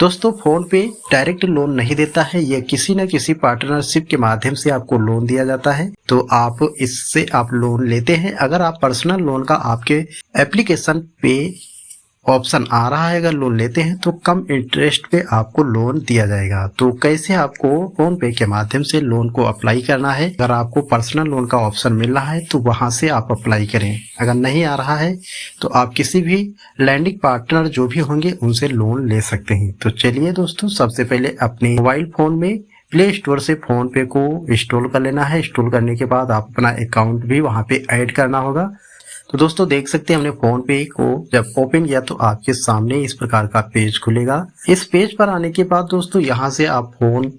दोस्तों फोन पे direct loan नहीं देता है, ये किसी न किसी पार्टनरशिप के माध्यम से आपको लोन दिया जाता है। तो आप इससे आप लोन लेते हैं। अगर आप पर्सनल लोन का आपके एप्लीकेशन पे ऑप्शन आ रहा है, अगर लोन लेते हैं तो कम इंटरेस्ट पे आपको लोन दिया जाएगा। तो कैसे आपको फोन पे के माध्यम से लोन को अप्लाई करना है, अगर आपको पर्सनल लोन का ऑप्शन मिल रहा है तो वहां से आप अप्लाई करें। अगर नहीं आ रहा है तो आप किसी भी लैंडिंग पार्टनर जो भी होंगे उनसे लोन ले सकते हैं। तो चलिए दोस्तों, सबसे पहले अपने मोबाइल फोन में प्ले स्टोर से फोन पे को इंस्टॉल कर लेना है। इंस्टॉल करने के बाद आप अपना अकाउंट भी वहां पे ऐड करना होगा। तो दोस्तों देख सकते हैं हमने फोन पे को जब ओपन किया तो आपके सामने इस प्रकार का पेज खुलेगा। इस पेज पर आने के बाद दोस्तों यहाँ से आप फोन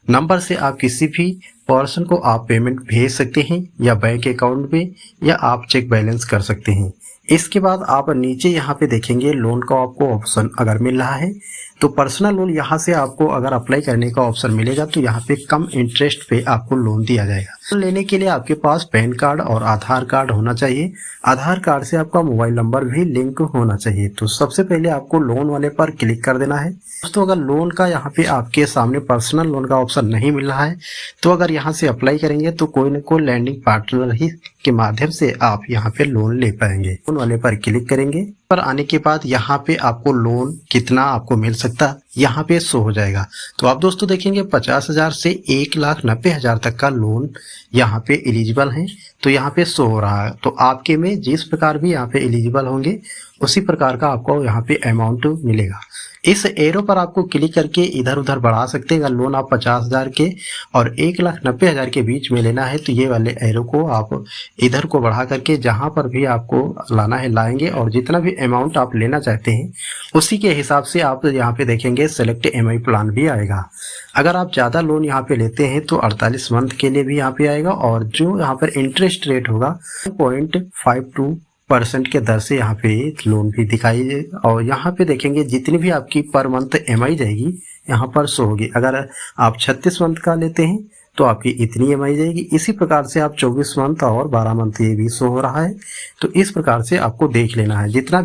नंबर से आप किसी भी पर्सन को आप पेमेंट भेज सकते हैं, या बैंक अकाउंट पे, या आप चेक बैलेंस कर सकते हैं। इसके बाद आप नीचे यहाँ पे देखेंगे लोन का आपको ऑप्शन अगर मिल रहा है तो पर्सनल लोन यहाँ से आपको अगर अप्लाई करने का ऑप्शन मिलेगा तो यहाँ पे कम इंटरेस्ट पे आपको लोन दिया जाएगा। लोन लेने के लिए आपके पास पैन कार्ड और आधार कार्ड होना चाहिए। आधार कार्ड से आपका मोबाइल नंबर भी लिंक होना चाहिए। तो सबसे पहले आपको लोन वाले पर क्लिक कर देना है। दोस्तों अगर लोन का यहाँ पे आपके सामने पर्सनल लोन का ऑप्शन नहीं मिल रहा है तो अगर यहाँ से अप्लाई करेंगे तो कोई न कोई लैंडिंग पार्टनर ही के माध्यम से आप यहाँ पे लोन ले पाएंगे। लोन वाले पर क्लिक करेंगे। पर आने के बाद यहाँ पे आपको लोन कितना आपको मिल सकता यहाँ पे शो हो जाएगा। तो आप दोस्तों देखेंगे 50,000 से 1,90,000 तक का लोन यहाँ पे एलिजिबल है। तो यहाँ पे शो हो रहा है। तो आपके में जिस प्रकार भी यहाँ पे एलिजिबल होंगे उसी प्रकार का आपको यहाँ पे अमाउंट मिलेगा। इस एरो पर आपको क्लिक करके इधर उधर बढ़ा सकते हैं। अगर लोन आप 50,000 के और 1,90,000 के बीच में लेना है तो ये वाले एरो को आप इधर को बढ़ा करके जहां पर भी आपको लाना है लाएंगे, और जितना भी अमाउंट आप लेना चाहते हैं उसी के हिसाब से आप यहाँ पे देखेंगे सेलेक्ट EMI प्लान भी आएगा। अगर आप ज़्यादा लोन यहाँ पे लेते हैं तो 48 मंथ के लिए भी यहाँ पे आएगा, और जो यहाँ पर इंटरेस्ट रेट होगा 0.52% के दर से यहाँ पे लोन भी दिखाई दे। और यहाँ पे देखेंगे जितनी भी आपकी पर मंथ EMI जाएगी यहाँ पर शो होगी। अगर आप 36 मंथ का लेते हैं तो आपकी इतनी EMI जाएगी। इसी प्रकार से आप 24 मंथ और 12 मंथ ये भी शो हो रहा है। तो इस प्रकार से आपको देख लेना है। जितना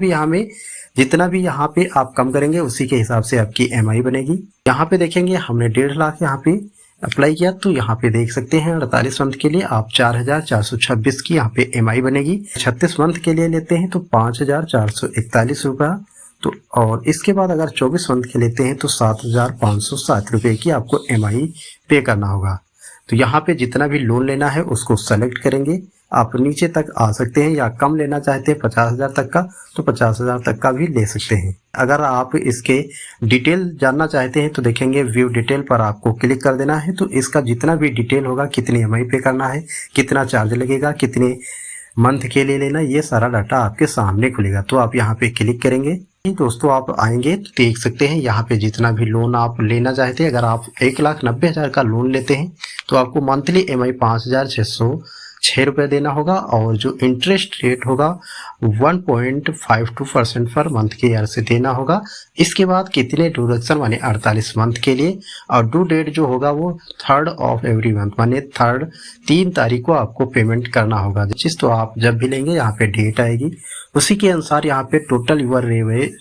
भी यहाँ पे आप कम करेंगे उसी के हिसाब से आपकी EMI बनेगी। यहाँ पे देखेंगे हमने 1.5 लाख यहाँ पे अप्लाई किया तो यहाँ पे देख सकते हैं 48 मंथ के लिए आप 4,426 की यहाँ पे EMI बनेगी। 36 मंथ के लिए लेते हैं तो 5,441 रुपया। तो और इसके बाद अगर 24 मंथ के लेते हैं तो 7,560 रुपये की आपको EMI पे करना होगा। तो यहाँ पे जितना भी लोन लेना है उसको सेलेक्ट करेंगे। आप नीचे तक आ सकते हैं, या कम लेना चाहते हैं 50,000 तक का तो 50,000 तक का भी ले सकते हैं। अगर आप इसके डिटेल जानना चाहते हैं तो देखेंगे व्यू डिटेल पर आपको क्लिक कर देना है। तो इसका जितना भी डिटेल होगा, कितनी EMI पे करना है, कितना चार्ज लगेगा, कितने मंथ के लिए लेना, ये सारा डाटा आपके सामने खुलेगा। तो आप यहाँ पे क्लिक करेंगे। दोस्तों आप आएंगे तो देख सकते हैं यहाँ पे जितना भी लोन आप लेना चाहते हैं। अगर आप 1,90,000 का लोन लेते हैं तो आपको मंथली EMI 5,606 रुपये देना होगा, और जो इंटरेस्ट रेट होगा 1.52% पर मंथ के ईयर से देना होगा। इसके बाद कितने ड्यूरेशन माने 48 मंथ के लिए, और ड्यू डेट जो होगा वो 3rd ऑफ एवरी मंथ माने 3 तारीख को आपको पेमेंट करना होगा। जिस तो आप जब भी लेंगे यहाँ पे डेट आएगी उसी के अनुसार यहाँ पे टोटल यूर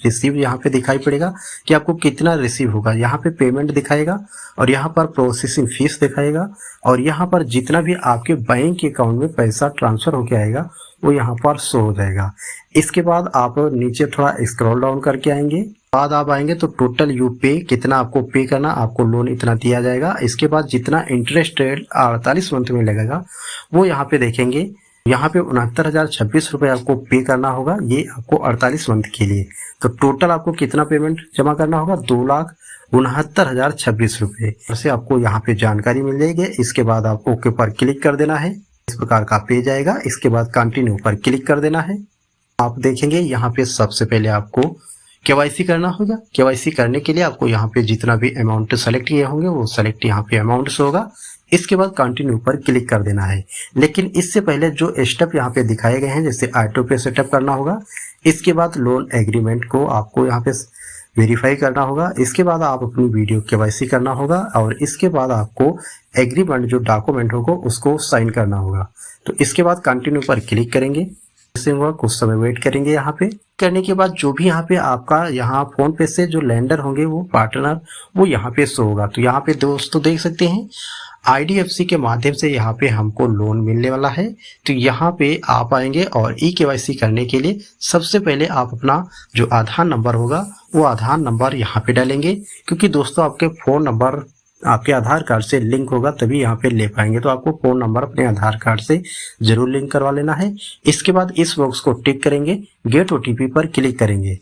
रिसीव यहाँ पे दिखाई पड़ेगा कि आपको कितना रिसीव होगा। यहाँ पे पेमेंट दिखाएगा, और यहाँ पर प्रोसेसिंग फीस दिखाएगा, और यहाँ पर जितना भी आपके बैंक अकाउंट में पैसा ट्रांसफर होके आएगा वो यहाँ पर शो हो जाएगा। इसके बाद आप नीचे थोड़ा स्क्रॉल डाउन करके आएंगे। बाद आप आएंगे तो टोटल यू पे कितना आपको पे करना, आपको लोन इतना दिया जाएगा। इसके बाद जितना इंटरेस्ट रेट 48 मंथ में लगेगा वो यहाँ पे देखेंगे। यहाँ पे 69,026 रुपये आपको पे करना होगा, ये आपको 48 मंथ के लिए। तो टोटल आपको कितना पेमेंट जमा करना होगा 2,69,026 रुपये से आपको यहाँ पे जानकारी मिल जाएगी। इसके बाद आप ओके पर क्लिक कर देना है। इस प्रकार का पेज आएगा। इसके बाद कंटिन्यू पर क्लिक कर देना है। आप देखेंगे यहाँ पे सबसे पहले आपको KYC करना होगा। KYC करने के लिए आपको यहाँ पे जितना भी अमाउंट सेलेक्ट किए होंगे वो सेलेक्ट यहाँ पे अमाउंट होगा। इसके बाद कंटिन्यू पर क्लिक कर देना है। लेकिन इससे पहले जो स्टेप यहाँ पे दिखाए गए हैं, जैसे ऑटो पे सेटअप करना होगा, इसके बाद लोन एग्रीमेंट को आपको यहाँ पे वेरीफाई करना होगा। इसके बाद आप अपनी वीडियो KYC करना होगा, और इसके बाद आपको एग्रीमेंट जो डॉक्यूमेंट होगा उसको साइन करना होगा। तो इसके बाद कंटिन्यू पर क्लिक करेंगे। होगा, कुछ समय वेट करेंगे। यहाँ पे करने के बाद जो भी यहाँ पे आपका यहाँ फोन पे से जो लेंडर होंगे वो पार्टनर वो यहाँ पे शो होगा। तो यहाँ पे दोस्तों देख सकते हैं IDFC के माध्यम से यहाँ पे हमको लोन मिलने वाला है। तो यहाँ पे आप आएंगे और eKYC करने के लिए सबसे पहले आप अपना जो आधार नंबर होगा वो आधार नंबर यहाँ पे डालेंगे, क्योंकि दोस्तों आपके फ़ोन नंबर आपके आधार कार्ड से लिंक होगा तभी यहाँ पे ले पाएंगे। तो आपको फ़ोन नंबर अपने आधार कार्ड से जरूर लिंक करवा लेना है। इसके बाद इस बॉक्स को टिक करेंगे, गेट OTP पर क्लिक करेंगे।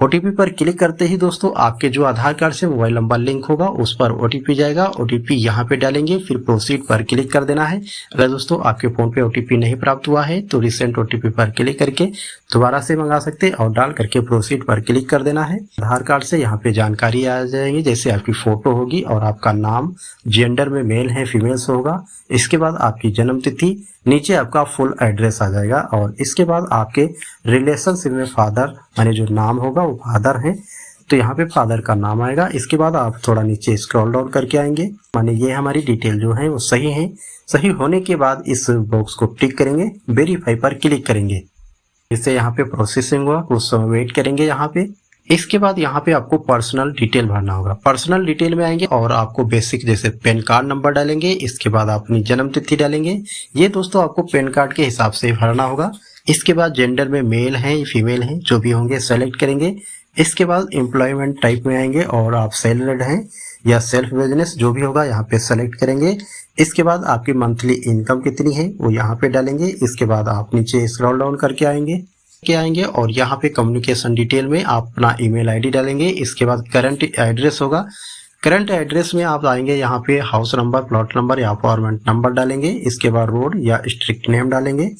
OTP पर क्लिक करते ही दोस्तों आपके जो आधार कार्ड से मोबाइल नंबर लिंक होगा उस पर OTP जाएगा। OTP यहाँ पे डालेंगे, फिर प्रोसीड पर क्लिक कर देना है। अगर दोस्तों आपके फ़ोन पे OTP नहीं प्राप्त हुआ है तो रिसेंट OTP पर क्लिक करके दोबारा से मंगा सकते हैं और डाल करके प्रोसीड पर क्लिक कर देना है। आधार कार्ड से यहाँ पे जानकारी आ जाएगी, जैसे आपकी फ़ोटो होगी और आपका नाम, जेंडर में मेल है फीमेल्स होगा। इसके बाद आपकी जन्म तिथि, नीचे आपका फुल एड्रेस आ जाएगा और इसके बाद आपके रिलेशनशिप में फादर माने जो नाम होगा वो फादर है, तो यहाँ पे फादर का नाम आएगा। इसके बाद आप थोड़ा नीचे स्क्रॉल डाउन करके आएंगे, माने ये हमारी डिटेल जो है वो सही है। सही होने के बाद इस बॉक्स को टिक करेंगे, वेरीफाई पर क्लिक करेंगे। इससे यहाँ पे प्रोसेसिंग हुआ, कुछ समय वेट करेंगे यहाँ पे। इसके बाद यहाँ पे आपको पर्सनल डिटेल भरना होगा। पर्सनल डिटेल में आएंगे और आपको बेसिक जैसे पैन कार्ड नंबर डालेंगे। इसके बाद आप अपनी जन्म तिथि डालेंगे, ये दोस्तों आपको पैन कार्ड के हिसाब से भरना होगा। इसके बाद जेंडर में मेल है फीमेल है जो भी होंगे सेलेक्ट करेंगे। इसके बाद एम्प्लॉयमेंट टाइप में आएंगे और आप सैलरीड हैं या सेल्फ बिजनेस जो भी होगा यहाँ पे सेलेक्ट करेंगे। इसके बाद आपकी मंथली इनकम कितनी है वो यहाँ पे डालेंगे। इसके बाद आप नीचे स्क्रॉल डाउन करके आएंगे और यहाँ पे कम्युनिकेशन डिटेल में आप अपना ईमेल आईडी डालेंगे। इसके बाद करंट एड्रेस होगा, करंट एड्रेस में आप आएंगे यहाँ पे हाउस नंबर, प्लॉट नंबर या अपार्टमेंट नंबर डालेंगे। इसके बाद रोड या स्ट्रीट नेम डालेंगे।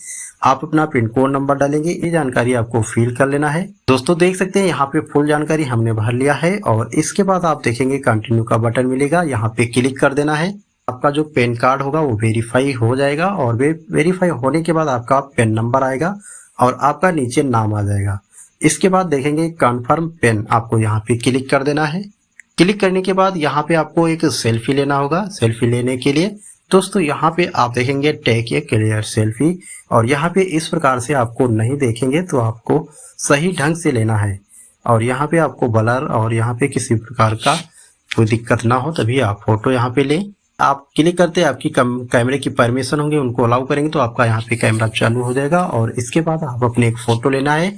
आप अपना पिन कोड नंबर डालेंगे। ये जानकारी आपको फिल कर लेना है। दोस्तों देख सकते हैं यहाँ पे फुल जानकारी हमने भर लिया है और इसके बाद आप देखेंगे कंटिन्यू का बटन मिलेगा, यहाँ पे क्लिक कर देना है। आपका जो पैन कार्ड होगा वो वेरीफाई हो जाएगा और वेरीफाई होने के बाद आपका पैन नंबर आएगा और आपका नीचे नाम आ जाएगा। इसके बाद देखेंगे कन्फर्म पैन, आपको यहाँ पे क्लिक कर देना है। क्लिक करने के बाद यहाँ पे आपको एक सेल्फी लेना होगा। सेल्फी लेने के लिए दोस्तों यहाँ पे आप देखेंगे टेक ए क्लियर सेल्फी और यहाँ पे इस प्रकार से आपको नहीं देखेंगे तो आपको सही ढंग से लेना है और यहाँ पे आपको ब्लर और यहाँ पे किसी प्रकार का कोई दिक्कत ना हो तभी आप फोटो यहाँ पे लें। आप क्लिक करते आपकी कैमरे की परमिशन होंगे उनको अलाउ करेंगे तो आपका यहाँ पे कैमरा चालू हो जाएगा और इसके बाद आप अपने एक फ़ोटो लेना है।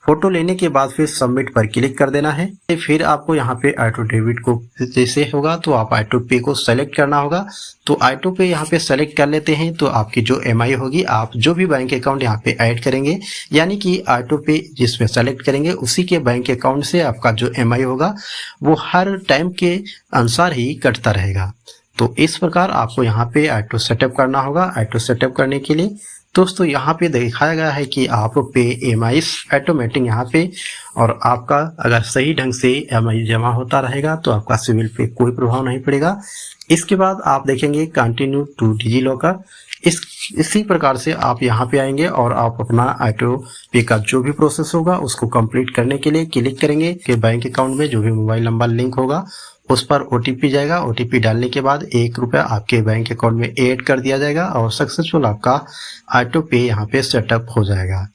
फ़ोटो लेने के बाद फिर सबमिट पर क्लिक कर देना है। फिर आपको यहाँ पे ऑटो डेबिट को जैसे होगा तो आप ऑटो पे को सेलेक्ट करना होगा। तो ऑटो पे यहाँ पे सेलेक्ट कर लेते हैं तो आपकी जो EMI होगी आप जो भी बैंक अकाउंट यहाँ पे ऐड करेंगे, यानी कि ऑटो पे जिसमें सेलेक्ट करेंगे उसी के बैंक अकाउंट से आपका जो EMI होगा वो हर टाइम के अनुसार ही कटता रहेगा। तो इस प्रकार आपको यहाँ पे ऑटो सेटअप करना होगा। ऑटो सेटअप करने के लिए दोस्तों यहाँ पे दिखाया गया है कि आप पे EMI ऑटोमेटिक यहाँ पे, और आपका अगर सही ढंग से EMI जमा होता रहेगा तो आपका सिविल पे कोई प्रभाव नहीं पड़ेगा। इसके बाद आप देखेंगे कंटिन्यू टू डिजी लॉकर। इसी प्रकार से आप यहाँ पे आएंगे और आप अपना ऑटो पे का जो भी प्रोसेस होगा उसको कंप्लीट करने के लिए क्लिक करेंगे कि बैंक अकाउंट में जो भी मोबाइल नंबर लिंक होगा उस पर OTP जाएगा। OTP डालने के बाद 1 रुपया आपके बैंक अकाउंट में ऐड कर दिया जाएगा और सक्सेसफुल आपका ऑटो पे यहाँ पे सेटअप हो जाएगा।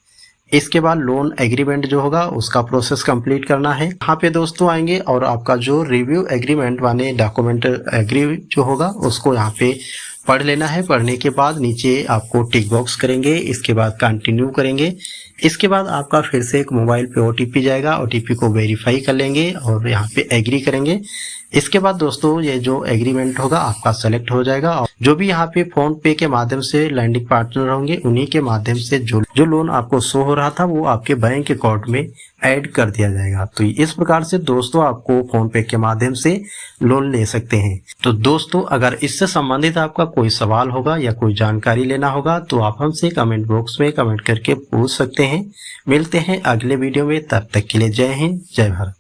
इसके बाद लोन एग्रीमेंट जो होगा उसका प्रोसेस कंप्लीट करना है। यहाँ पे दोस्तों आएंगे और आपका जो रिव्यू एग्रीमेंट माने डॉक्यूमेंट एग्री जो होगा उसको यहाँ पे पढ़ लेना है। पढ़ने के बाद नीचे आपको टिक बॉक्स करेंगे, इसके बाद कंटिन्यू करेंगे। इसके बाद आपका फिर से एक मोबाइल पे OTP जाएगा, OTP को वेरीफाई कर लेंगे और यहाँ पे एग्री करेंगे। इसके बाद दोस्तों ये जो एग्रीमेंट होगा आपका सेलेक्ट हो जाएगा और जो भी यहाँ पे फोन पे के माध्यम से लैंडिंग पार्टनर होंगे उन्हीं के माध्यम से जो लोन आपको शो हो रहा था वो आपके बैंक अकाउंट में ऐड कर दिया जाएगा। तो इस प्रकार से दोस्तों आपको फोन पे के माध्यम से लोन ले सकते हैं। तो दोस्तों अगर इससे संबंधित आपका कोई सवाल होगा या कोई जानकारी लेना होगा तो आप हमसे कमेंट बॉक्स में कमेंट करके पूछ सकते हैं। मिलते हैं अगले वीडियो में, तब तक के लिए जय हिंद जय भारत।